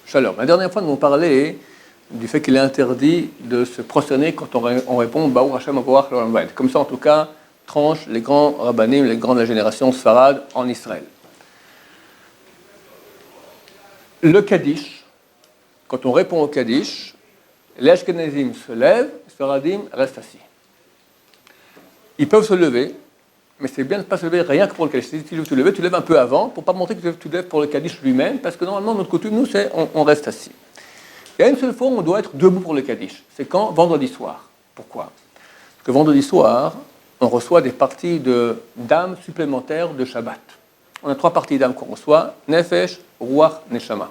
Shalom. La dernière fois, nous avons parlé du fait qu'il est interdit de se prosterner quand on répond Baruch Hashem Avorach L'Olam Vaed. Comme ça, en tout cas, tranchent les grands rabbanim, les grands de la génération Sfarad en Israël. Le Kaddish, quand on répond au Kaddish, les Ashkenazim se lèvent, les Sfaradim restent assis. Ils peuvent se lever, mais c'est bien de ne pas se lever rien que pour le Kaddish. Si tu veux tu lèves un peu avant, pour ne pas montrer que tu lèves pour le Kaddish lui-même, parce que normalement, notre coutume, nous, c'est on reste assis. Il y a une seule fois où on doit être debout pour le Kaddish. C'est quand? Vendredi soir. Pourquoi? Parce que vendredi soir, on reçoit des parties d'âmes supplémentaires de Shabbat. On a 3 parties d'âmes qu'on reçoit, Nefesh, Ruach, Neshama.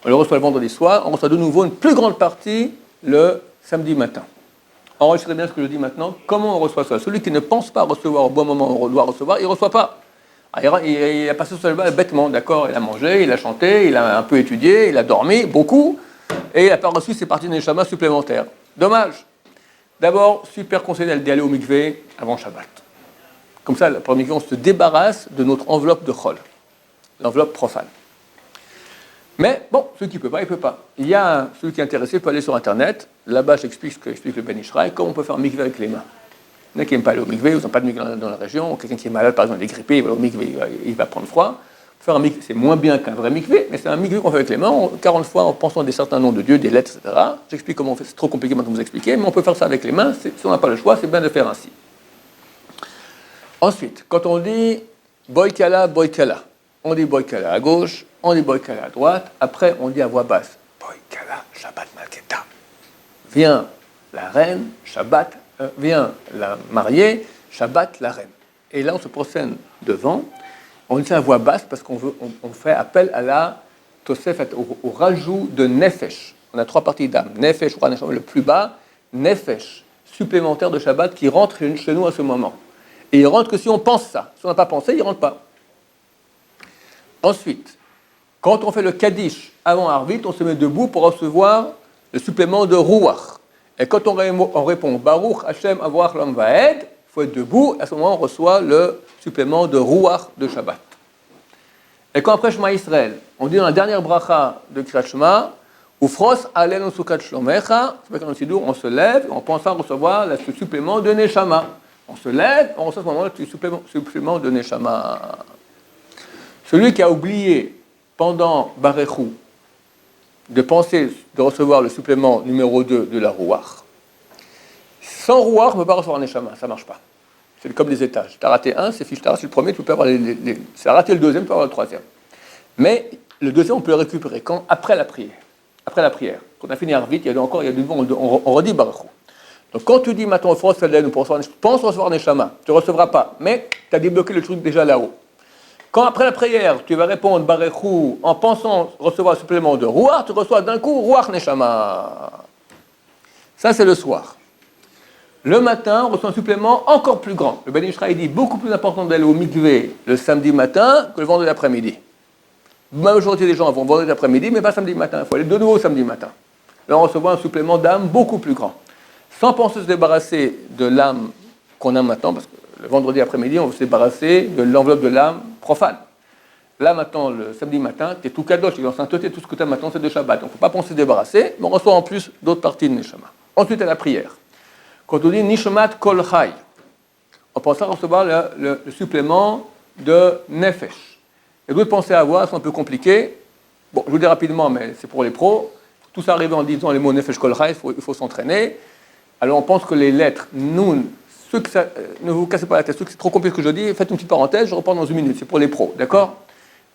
On le reçoit le vendredi soir, on reçoit de nouveau une plus grande partie le samedi matin. Enregistrez bien ce que je dis maintenant. Comment on reçoit ça? Celui qui ne pense pas recevoir au bon moment où on doit recevoir, il ne reçoit pas. Alors, il a passé sur le bas bêtement, d'accord? Il a mangé, il a chanté, il a un peu étudié, il a dormi, beaucoup, et il n'a pas reçu ses parties de Neshama supplémentaires. Dommage. D'abord, super conseillé d'aller au mikvé avant Shabbat. Comme ça, pour le mikvé, on se débarrasse de notre enveloppe de chol, l'enveloppe profane. Mais bon, celui qui ne peut pas, il ne peut pas. Il y a celui qui est intéressé peut aller sur Internet. Là-bas, j'explique ce qu'explique le Ben Ishraï, comment on peut faire un mikvé avec les mains. Il y en a qui n'aiment pas aller au mikvé, ils n'ont pas de mikvé dans la région, ou quelqu'un qui est malade, par exemple, il est grippé, il va au mikvé, il va prendre froid. Faire un mikvé, c'est moins bien qu'un vrai mikvé, mais c'est un mikvé qu'on fait avec les mains, 40 fois en pensant à certains noms de Dieu, des lettres, etc. J'explique comment on fait, c'est trop compliqué maintenant de vous expliquer, mais on peut faire ça avec les mains, si on n'a pas le choix, c'est bien de faire ainsi. Ensuite, quand on dit boykala, on dit boykala à gauche, on dit boykala à droite, après on dit à voix basse, boykala, Shabbat Malketa. Vient la reine, Shabbat, vient la mariée, Shabbat la reine. Et là on se prosterne devant, on dit ça à voix basse parce qu'on fait appel à la Tosefet, au rajout de Nefesh. On a 3 parties d'âme, Nefesh, le plus bas, Nefesh, supplémentaire de Shabbat qui rentre chez nous à ce moment. Et il rentre que si on pense ça. Si on n'a pas pensé, il ne rentre pas. Ensuite, quand on fait le Kaddish avant Arvit, on se met debout pour recevoir le supplément de Ruach. Et quand on répond Baruch Hashem Avorach L'Olam Vaed, il faut être debout, à ce moment on reçoit le supplément de Ruach de Shabbat. Et quand après Shema Israël, on dit dans la dernière bracha de Kriyat Shema, Ufros alenu sukat shlomecha, on se lève, on pense à recevoir le supplément de Neshama. On se lève, on reçoit à ce moment-là le supplément de Neshama. Celui qui a oublié pendant Barechou de penser de recevoir le supplément numéro 2 de la Ruach, sans Ruach, on ne peut pas recevoir Neshama, ça ne marche pas. C'est comme les étages. Tu as raté un, c'est fichu, tu as raté le premier, tu peux avoir tu as raté le deuxième, tu peux avoir le troisième. Mais le deuxième, on peut le récupérer quand? Après la prière. Après la prière. Quand on a fini Arvit, il y a du vent, on redit Barechou. Donc quand tu dis maintenant pense recevoir Neshama, tu ne recevras pas, mais tu as débloqué le truc déjà là-haut. Quand après la prière, tu vas répondre Barechou en pensant recevoir le supplément de Ruach, tu reçois d'un coup Ruach Neshama. Ça c'est le soir. Le matin, on reçoit un supplément encore plus grand. Le Ben Ishraï dit beaucoup plus important d'aller au mikvé le samedi matin que le vendredi après-midi. La majorité des gens vont vendredi après-midi, mais pas samedi matin. Il faut aller de nouveau samedi matin. Là, on reçoit un supplément d'âme beaucoup plus grand. Sans penser se débarrasser de l'âme qu'on a maintenant, parce que le vendredi après-midi, on veut se débarrasser de l'enveloppe de l'âme profane. Là, maintenant, le samedi matin, tu es tout kadosh, tu es dans sainteté, tout ce que tu as maintenant, c'est de Shabbat. Donc, il ne faut pas penser se débarrasser, mais on reçoit en plus d'autres parties de Neshama. Ensuite, à la prière. Quand on dit Nishmat Kol Chai, on pense à recevoir le supplément de Nefesh. Et d'autres pensées à avoir sont un peu compliquées. Bon, je vous le dis rapidement, mais c'est pour les pros. Tout ça arrive en disant les mots Nefesh Kol Chai, il faut s'entraîner. Alors on pense que les lettres Nun, ne vous cassez pas la tête, ceux que c'est trop compliqué ce que je dis, faites une petite parenthèse, je reprends dans une minute, c'est pour les pros, d'accord?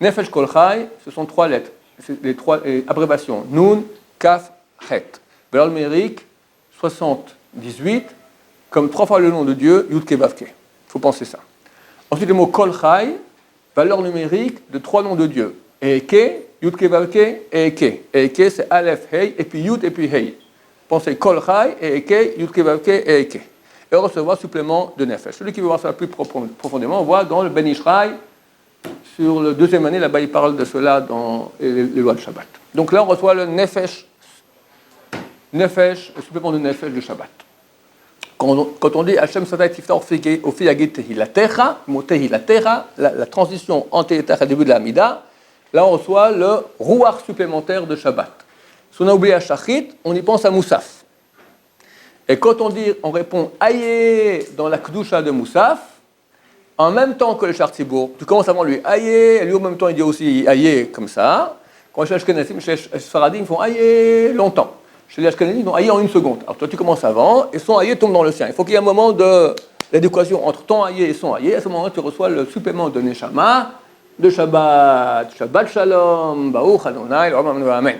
Nefesh Kol Chai, ce sont 3 lettres, c'est les 3 abréviations, Nun, Kaf, Het. Valeur numérique, 78, comme 3 fois le nom de Dieu, Yud Ke Vav Ke. Il faut penser ça. Ensuite le mot Kol Chai, valeur numérique de 3 noms de Dieu. Eke, Yud Ke Vav Ke, et Eke. Eke c'est Aleph, Hei, et puis Yud, et puis Hei. Pensez Kol Chai et Eke, Yud Ke Vav Ke et Eke. Et on recevra supplément de Nefesh. Celui qui veut voir ça plus profondément, on voit dans le Ben Ishraï, sur le 2e année, là-bas il parle de cela dans les lois de Shabbat. Donc là on reçoit le Nefesh, le supplément de Nefesh du Shabbat. Quand on dit Hashem Satai Tifta Ofi Yagid Tehilatecha, mot Tehilatecha, la transition entre Tehilatecha et le début de la Hamida, là on reçoit le Ruach supplémentaire de Shabbat. Si on a oublié à Shachit, on y pense à Moussaf. Et quand on répond Aïe dans la Kedusha de Moussaf, en même temps que le Shar Tzibour, tu commences avant lui Aïe, et lui en même temps il dit aussi Aïe comme ça. Quand chez Ashkenazim, chez Sfaradim, ils font Aïe longtemps. Chez les Ashkenazim, ils font Aïe en une seconde. Alors toi tu commences avant et son Aïe tombe dans le sien. Il faut qu'il y ait un moment de l'éducation entre ton Aïe et son Aïe. À ce moment-là, tu reçois le supplément de Neshama, de Shabbat, Shabbat Shalom, Baruch Adonai, Amen.